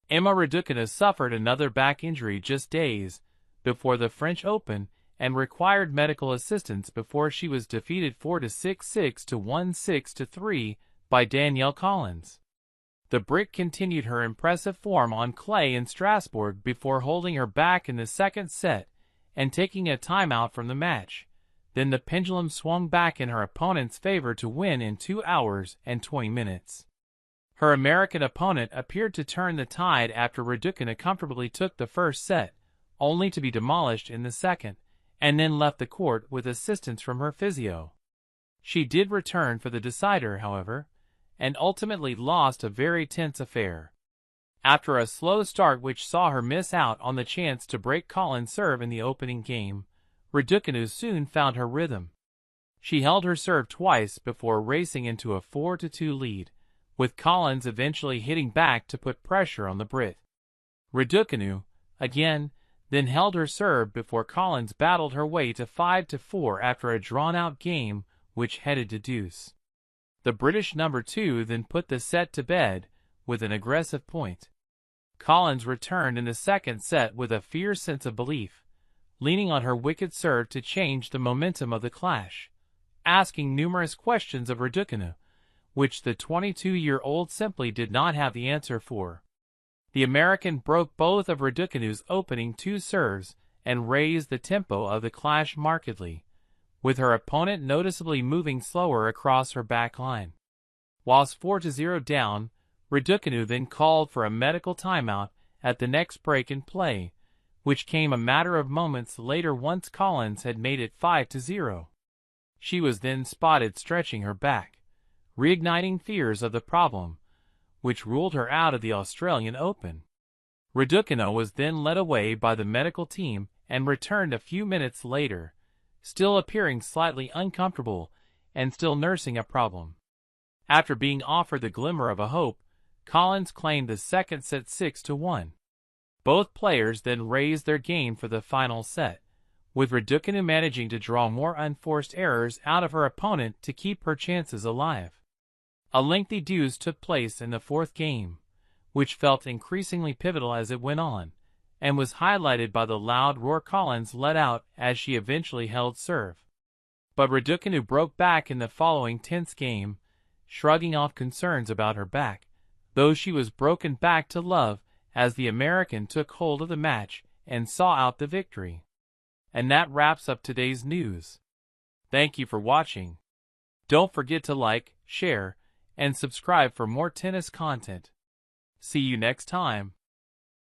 Emma Raducanu suffered another back injury just days before the French Open and required medical assistance before she was defeated 4-6, 6-1, 6-3 by Danielle Collins. The Brit continued her impressive form on clay in Strasbourg before holding her back in the second set and taking a timeout from the match. Then the pendulum swung back in her opponent's favor to win in 2 hours and 20 minutes. Her American opponent appeared to turn the tide after Raducanu comfortably took the first set, only to be demolished in the second, and then left the court with assistance from her physio. She did return for the decider, however, and ultimately lost a very tense affair. After a slow start which saw her miss out on the chance to break Collins' serve in the opening game, Raducanu soon found her rhythm. She held her serve twice before racing into a 4-2 lead, with Collins eventually hitting back to put pressure on the Brit. Raducanu, again, then held her serve before Collins battled her way to 5-4 after a drawn-out game which headed to deuce. The British number 2 then put the set to bed with an aggressive point. Collins returned in the second set with a fierce sense of belief, leaning on her wicked serve to change the momentum of the clash, asking numerous questions of Raducanu, which the 22-year-old simply did not have the answer for. The American broke both of Raducanu's opening 2 serves and raised the tempo of the clash markedly, with her opponent noticeably moving slower across her back line. Whilst 4-0 down, Raducanu then called for a medical timeout at the next break in play, which came a matter of moments later once Collins had made it 5-0. She was then spotted stretching her back, reigniting fears of the problem, which ruled her out of the Australian Open. Raducanu was then led away by the medical team and returned a few minutes later, still appearing slightly uncomfortable and still nursing a problem. After being offered the glimmer of a hope, Collins claimed the second set 6-1. Both players then raised their game for the final set, with Raducanu managing to draw more unforced errors out of her opponent to keep her chances alive. A lengthy deuce took place in the fourth game, which felt increasingly pivotal as it went on, and was highlighted by the loud roar Collins let out as she eventually held serve. But Raducanu broke back in the following tense game, shrugging off concerns about her back, though she was broken back to love as the American took hold of the match and saw out the victory. And that wraps up today's news. Thank you for watching. Don't forget to like, share, and subscribe for more tennis content. See you next time.